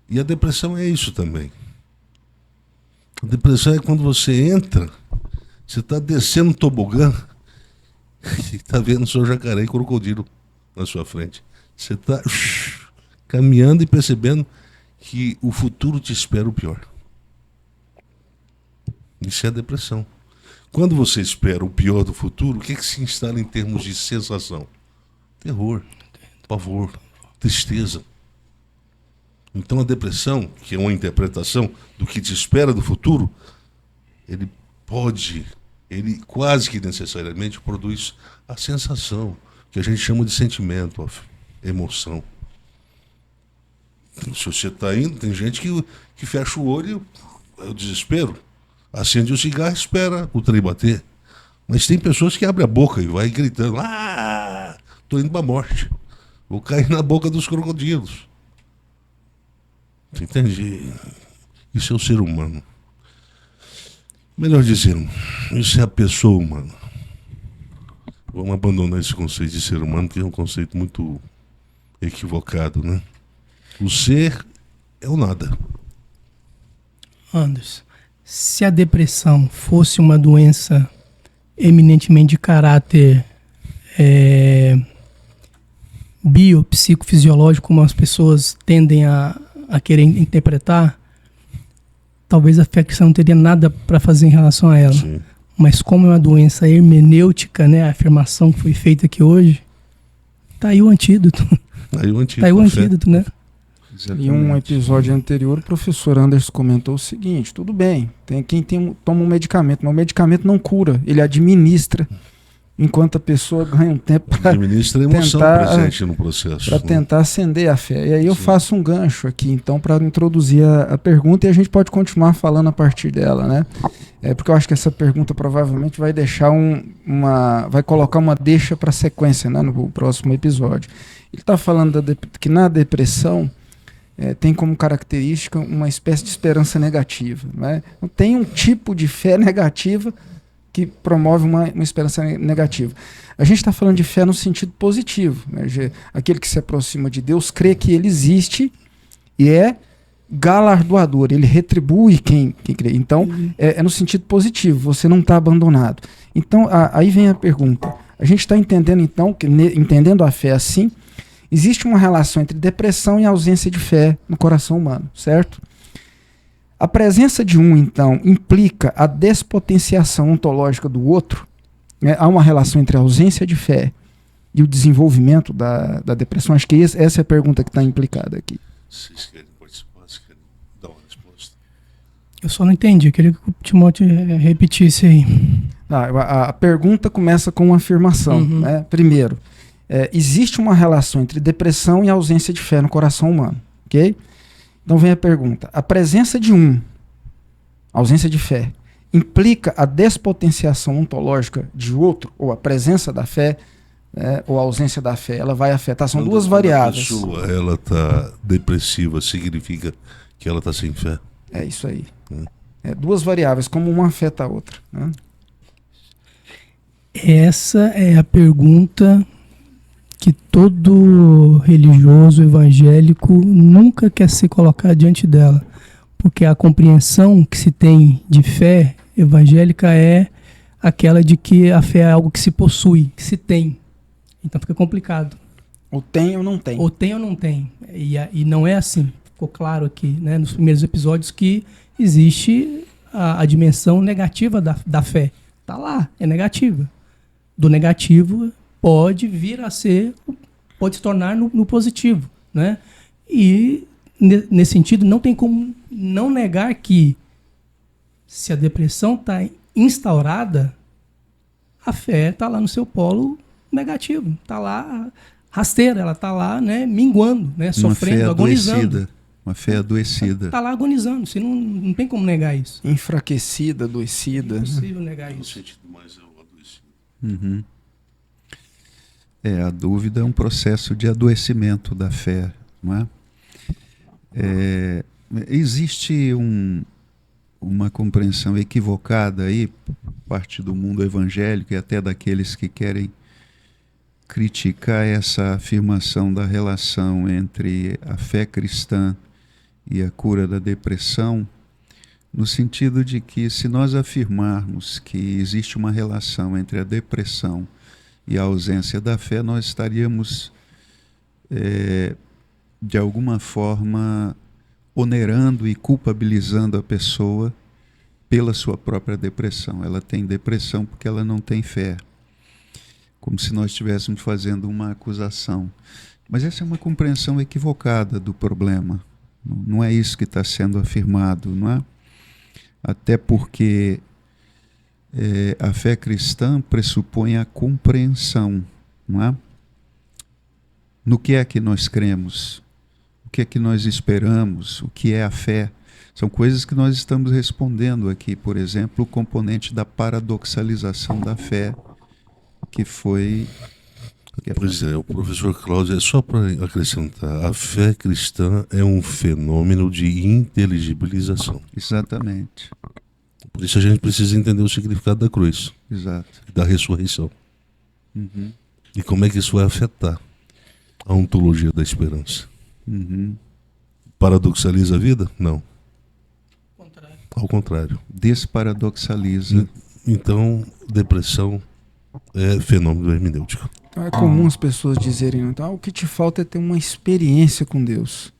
E a depressão é isso também. A depressão é quando você entra, você está descendo um tobogã e está vendo seu jacaré e crocodilo na sua frente. Você está caminhando e percebendo que o futuro te espera o pior. Isso é a depressão. Quando você espera o pior do futuro, o que se instala em termos de sensação? Terror, pavor, tristeza. Então a depressão, que é uma interpretação do que te espera do futuro, ele quase que necessariamente produz a sensação, que a gente chama de sentimento, emoção. Se você está indo, tem gente que fecha o olho, é o desespero. Acende o cigarro e espera o trem bater. Mas tem pessoas que abrem a boca e vai gritando: ah, estou indo para a morte. Vou cair na boca dos crocodilos. Você entende? Isso é o ser humano. Melhor dizendo, isso é a pessoa humana. Vamos abandonar esse conceito de ser humano, que é um conceito muito equivocado, né? O ser é o nada. Anderson, se a depressão fosse uma doença eminentemente de caráter biopsicofisiológico, como as pessoas tendem a querer interpretar, talvez a fé cristã não teria nada para fazer em relação a ela. Sim. Mas como é uma doença hermenêutica, né, a afirmação que foi feita aqui hoje, tá aí o antídoto. Tá aí o antídoto, tá aí o antídoto, né? Em um episódio anterior, o professor Anderson comentou o seguinte: tudo bem, tem quem toma um medicamento, mas o medicamento não cura, ele administra, enquanto a pessoa ganha um tempo para administra a emoção presente no processo. Para tentar acender a fé. E aí eu faço um gancho aqui, então, para introduzir a pergunta, e a gente pode continuar falando a partir dela, né? Porque eu acho que essa pergunta provavelmente vai deixar vai colocar uma deixa para a sequência, né, no próximo episódio. Ele está falando que na depressão tem como característica uma espécie de esperança negativa, né? Então, tem um tipo de fé negativa que promove uma esperança negativa. A gente está falando de fé no sentido positivo, né? Aquele que se aproxima de Deus crê que ele existe e é galardoador, ele retribui quem crê. Então, é no sentido positivo, você não está abandonado. Então, aí vem a pergunta. A gente está entendendo, então, que entendendo a fé assim, existe uma relação entre depressão e ausência de fé no coração humano, certo? A presença de um, então, implica a despotenciação ontológica do outro, né? Há uma relação entre a ausência de fé e o desenvolvimento da depressão. Acho que essa é a pergunta que está implicada aqui. Vocês querem participar? Vocês querem dar uma resposta? Eu só não entendi, eu queria que o Timóteo repetisse aí. A pergunta começa com uma afirmação. Né? Primeiro, existe uma relação entre depressão e ausência de fé no coração humano, ok? Então vem a pergunta: a presença de ausência de fé, implica a despotenciação ontológica de outro, ou a presença da fé, ou a ausência da fé, ela vai afetar? São duas variáveis. Quando a pessoa ela está depressiva, significa que ela está sem fé? É isso aí. Duas variáveis, como uma afeta a outra, né? Essa é a pergunta que todo religioso evangélico nunca quer se colocar diante dela, porque a compreensão que se tem de fé evangélica é aquela de que a fé é algo que se possui, que se tem. Então fica complicado. Ou tem ou não tem. Ou tem ou não tem. E não é assim. Ficou claro aqui, né, nos primeiros episódios, que existe a dimensão negativa da fé. Está lá, é negativa. Do negativo pode vir a ser, pode se tornar no positivo, né? E nesse sentido não tem como não negar que se a depressão está instaurada, a fé está lá no seu polo negativo, está lá rasteira, ela está lá, né, minguando, né, sofrendo, agonizando. Uma fé adoecida. Está lá agonizando, você não tem como negar isso. Enfraquecida, adoecida. É impossível negar isso. No sentido mais adoecido. Uhum. A dúvida é um processo de adoecimento da fé, não é? Existe uma compreensão equivocada aí, parte do mundo evangélico e até daqueles que querem criticar essa afirmação da relação entre a fé cristã e a cura da depressão, no sentido de que, se nós afirmarmos que existe uma relação entre a depressão e a ausência da fé, nós estaríamos, de alguma forma, onerando e culpabilizando a pessoa pela sua própria depressão. Ela tem depressão porque ela não tem fé. Como se nós estivéssemos fazendo uma acusação. Mas essa é uma compreensão equivocada do problema. Não é isso que está sendo afirmado, não é? Até porque a fé cristã pressupõe a compreensão, não é? No que é que nós cremos? O que é que nós esperamos? O que é a fé? São coisas que nós estamos respondendo aqui. Por exemplo, o componente da paradoxalização da fé, que foi Pois é, o professor Cláudio, é só para acrescentar, a fé cristã é um fenômeno de inteligibilização. Exatamente. Por isso a gente precisa entender o significado da cruz, Exato. da ressurreição. Uhum. E como é que isso vai afetar a ontologia da esperança. Uhum. Paradoxaliza a vida? Não. Contrário. Ao contrário. Desparadoxaliza. Então, depressão é fenômeno hermenêutico. Então é comum as pessoas dizerem, então, o que te falta é ter uma experiência com Deus.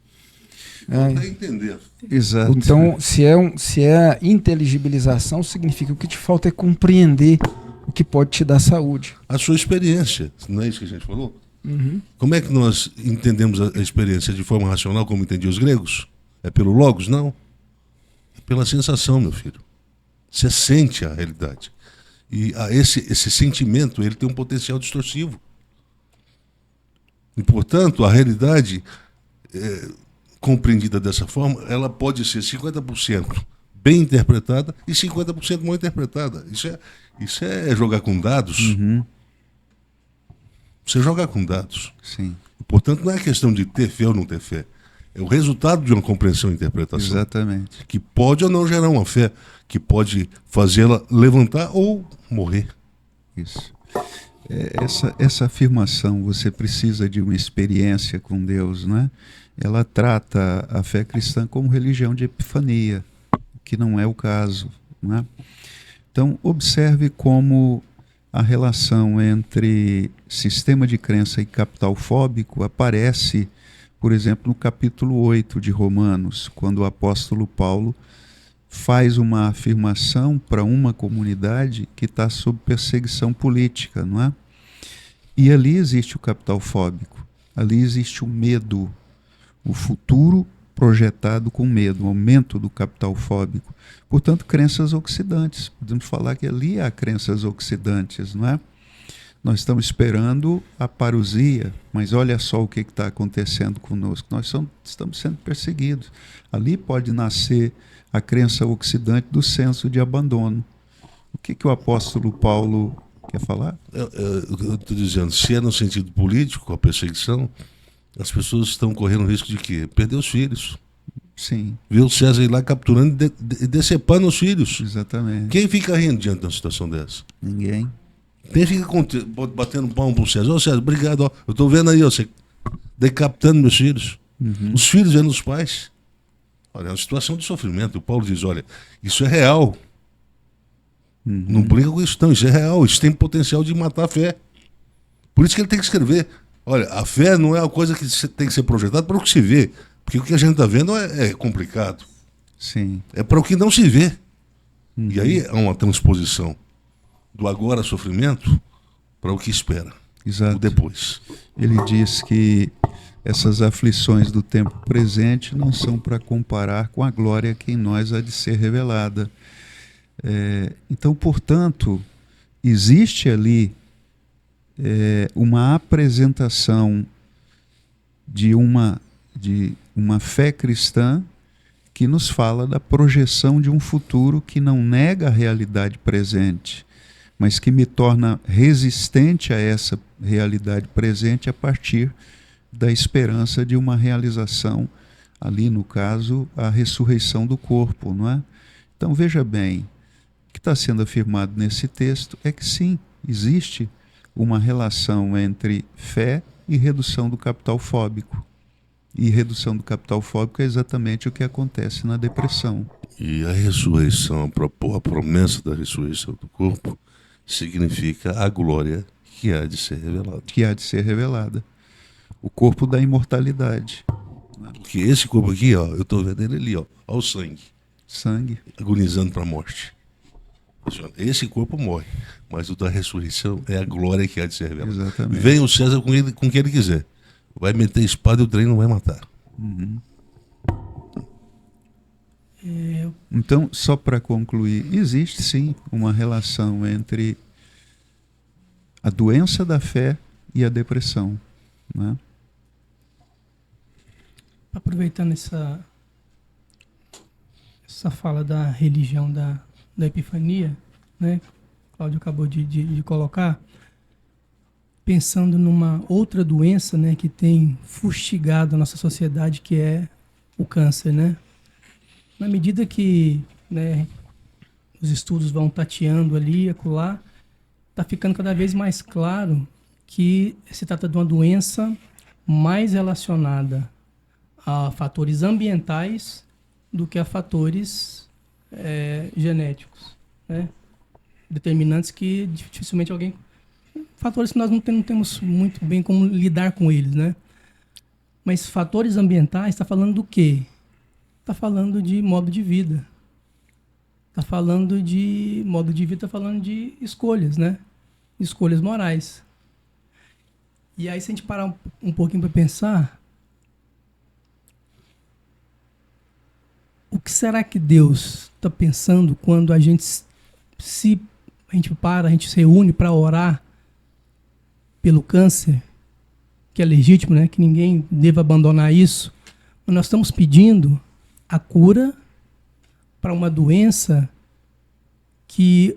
Para entender. Exato. Então, se é inteligibilização, significa que o que te falta é compreender o que pode te dar saúde. A sua experiência, não é isso que a gente falou? Uhum. Como é que nós entendemos a experiência de forma racional, como entendiam os gregos? É pelo logos? Não. É pela sensação, meu filho. Você sente a realidade. E esse sentimento, ele tem um potencial distorsivo. E, portanto, a realidade compreendida dessa forma, ela pode ser 50% bem interpretada e 50% mal interpretada. Isso é jogar com dados. Uhum. Você joga com dados. Sim. Portanto, não é questão de ter fé ou não ter fé. É o resultado de uma compreensão e interpretação. Exatamente. Que pode ou não gerar uma fé, que pode fazê-la levantar ou morrer. Isso. Essa afirmação, você precisa de uma experiência com Deus, né? Ela trata a fé cristã como religião de epifania, que não é o caso, né? Então, observe como a relação entre sistema de crença e capital fóbico aparece, por exemplo, no capítulo 8 de Romanos, quando o apóstolo Paulo faz uma afirmação para uma comunidade que está sob perseguição política, não é? E ali existe o capital fóbico, ali existe o medo, o futuro projetado com medo, o aumento do capital fóbico. Portanto, crenças oxidantes. Podemos falar que ali há crenças oxidantes, não é? Nós estamos esperando a parousia, mas olha só o que está acontecendo conosco. Nós estamos sendo perseguidos. Ali pode nascer a crença oxidante do senso de abandono. O que o apóstolo Paulo quer falar? Eu estou dizendo, se é no sentido político, a perseguição, as pessoas estão correndo o risco de quê? Perder os filhos. Sim. Ver o César ir lá capturando e decepando os filhos. Exatamente. Quem fica rindo diante de uma situação dessa? Ninguém. Quem fica batendo palmo pro César? Ô César, obrigado, ó. Eu estou vendo aí, ó, você decapitando meus filhos. Uhum. Os filhos vendo os pais. Olha, é uma situação de sofrimento. O Paulo diz, olha, isso é real. Uhum. Não brinca com isso não, isso é real. Isso tem potencial de matar a fé. Por isso que ele tem que escrever. Olha, a fé não é uma coisa que tem que ser projetada para o que se vê. Porque o que a gente está vendo é complicado. Sim. É para o que não se vê. Uhum. E aí há uma transposição do agora sofrimento para o que espera. Exato. O depois. Ele diz que essas aflições do tempo presente não são para comparar com a glória que em nós há de ser revelada. Então, portanto, existe ali uma apresentação de uma fé cristã que nos fala da projeção de um futuro que não nega a realidade presente, mas que me torna resistente a essa realidade presente a partir da esperança de uma realização, ali no caso, a ressurreição do corpo, não é? Então veja bem, o que está sendo afirmado nesse texto é que sim, existe uma relação entre fé e redução do capital fóbico. E redução do capital fóbico é exatamente o que acontece na depressão. E a ressurreição, a promessa da ressurreição do corpo, significa a glória que há de ser revelada. Que há de ser revelada. O corpo da imortalidade. Porque esse corpo aqui, ó, eu estou vendo ele ali, ó, o sangue. Sangue. Agonizando para a morte. Esse corpo morre, mas o da ressurreição é a glória que há de ser revelada. Exatamente. Vem o César com o que ele quiser. Vai meter espada e o trem não vai matar. Uhum. Então, só para concluir, existe sim uma relação entre a doença da fé e a depressão, né? Aproveitando essa fala da religião da epifania, né? Cláudio acabou de colocar. pensando numa outra doença, né, que tem fustigado a nossa sociedade, que é o câncer, né? Na medida que, né, os estudos vão tateando ali e acolá, está ficando cada vez mais claro que se trata de uma doença mais relacionada a fatores ambientais do que a fatores genéticos, né? Determinantes que dificilmente alguém... Fatores que nós não temos muito bem como lidar com eles, né? Mas fatores ambientais está falando do quê? Está falando de modo de vida. Está falando de modo de vida, está falando de escolhas, né? Escolhas morais. E aí, se a gente parar um pouquinho para pensar, o que será que Deus está pensando quando a gente se reúne para orar pelo câncer, que é legítimo, né? Que ninguém deva abandonar isso. Mas nós estamos pedindo a cura para uma doença que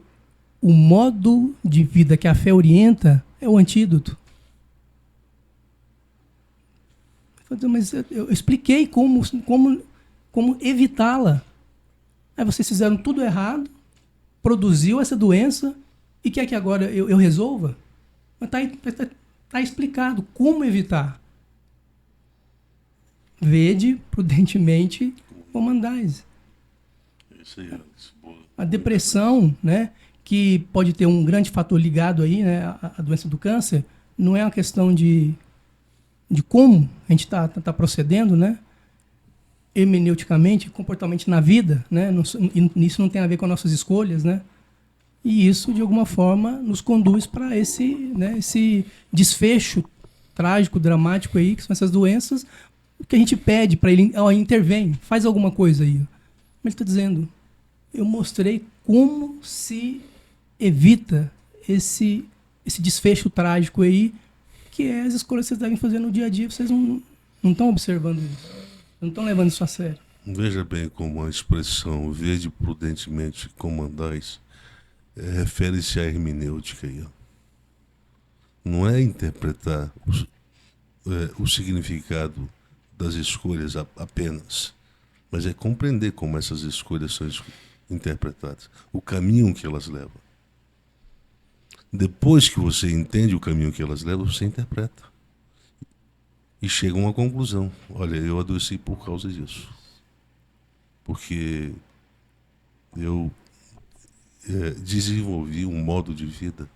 o modo de vida que a fé orienta é o antídoto. Mas eu expliquei como evitá-la. Aí vocês fizeram tudo errado, produziu essa doença e quer que agora eu resolva? Mas tá explicado como evitar. Vede prudentemente como andais. Isso aí, a depressão, né, que pode ter um grande fator ligado aí, né, à doença do câncer, não é uma questão de como a gente tá procedendo, né, hermeneuticamente, comportamentalmente na vida, né, isso não tem a ver com as nossas escolhas, né, e isso, de alguma forma, nos conduz para esse desfecho trágico, dramático aí, que são essas doenças, que a gente pede para ele, intervém, faz alguma coisa aí. Mas ele está dizendo, eu mostrei como se evita esse desfecho trágico aí, que é as escolhas que vocês devem fazer no dia a dia, vocês não estão observando isso, não estão levando isso a sério. Veja bem como a expressão vede prudentemente como andais refere-se à hermenêutica aí. Não é interpretar o significado das escolhas apenas, mas é compreender como essas escolhas são interpretadas, o caminho que elas levam. Depois que você entende o caminho que elas levam, você interpreta. E chega a uma conclusão. Olha, eu adoeci por causa disso. Porque eu desenvolvi um modo de vida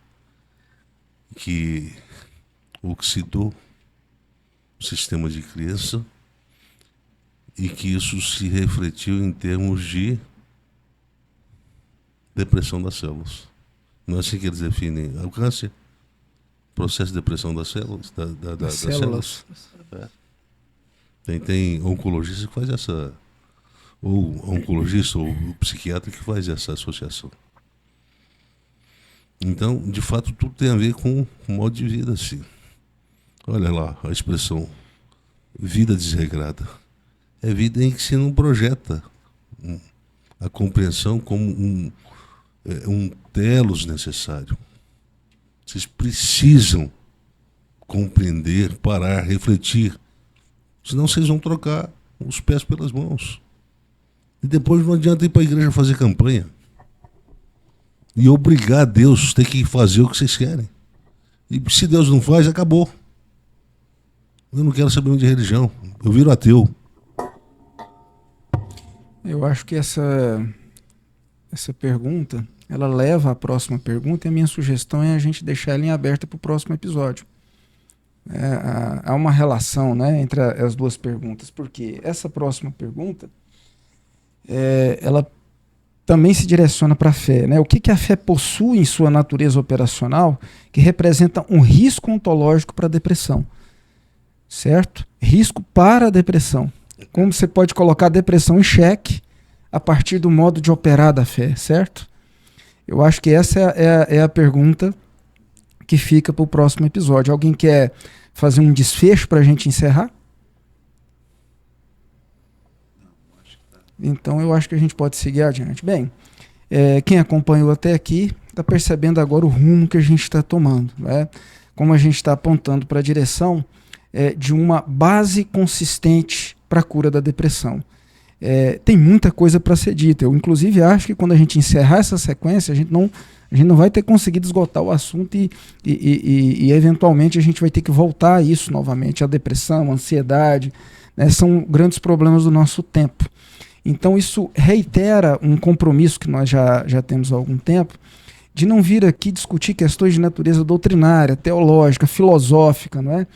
que oxidou o sistema de crença e que isso se refletiu em termos de depressão das células. Não é assim que eles definem o câncer? Processo de depressão das células? Das células. Tem oncologista que faz essa... Ou oncologista ou psiquiatra que faz essa associação. Então, de fato, tudo tem a ver com o modo de vida, assim. Olha lá a expressão vida desregrada. É vida em que se não projeta a compreensão como um telos necessário. Vocês precisam compreender, parar, refletir. Senão vocês vão trocar os pés pelas mãos. E depois não adianta ir para a igreja fazer campanha. E obrigar Deus a ter que fazer o que vocês querem. E se Deus não faz, acabou. Eu não quero saber muito de religião. Eu viro ateu. Eu acho que essa pergunta, ela leva à próxima pergunta, e a minha sugestão é a gente deixar ela em aberta para o próximo episódio. Há uma relação, né, entre as duas perguntas, porque essa próxima pergunta, ela também se direciona para a fé, né? O que a fé possui em sua natureza operacional que representa um risco ontológico para a depressão, certo? Risco para a depressão. Como você pode colocar a depressão em xeque a partir do modo de operar da fé, certo? Eu acho que essa é a pergunta que fica para o próximo episódio. Alguém quer fazer um desfecho para a gente encerrar? Então eu acho que a gente pode seguir adiante. Bem, quem acompanhou até aqui está percebendo agora o rumo que a gente está tomando, né? como a gente está apontando para a direção de uma base consistente para a cura da depressão. Tem muita coisa para ser dita. Eu, inclusive, acho que quando a gente encerrar essa sequência, a gente não vai ter conseguido esgotar o assunto e eventualmente a gente vai ter que voltar a isso novamente, a depressão, a ansiedade, né, são grandes problemas do nosso tempo. Então isso reitera um compromisso que nós já temos há algum tempo, de não vir aqui discutir questões de natureza doutrinária, teológica, filosófica, não é?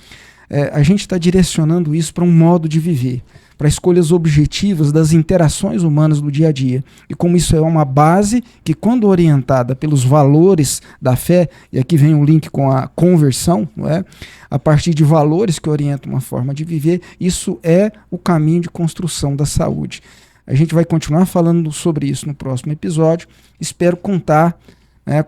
A gente está direcionando isso para um modo de viver, para escolhas objetivas das interações humanas do dia a dia. E como isso é uma base que, quando orientada pelos valores da fé, e aqui vem um link com a conversão, não é? A partir de valores que orientam uma forma de viver, isso é o caminho de construção da saúde. A gente vai continuar falando sobre isso no próximo episódio. Espero contar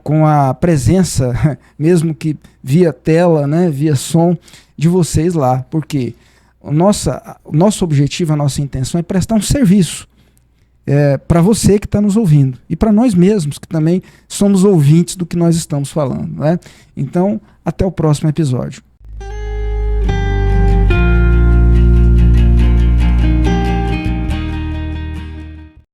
com a presença, mesmo que via tela, né, via som, de vocês lá, porque o nosso objetivo, a nossa intenção é prestar um serviço para você que está nos ouvindo e para nós mesmos, que também somos ouvintes do que nós estamos falando, né? Então, até o próximo episódio.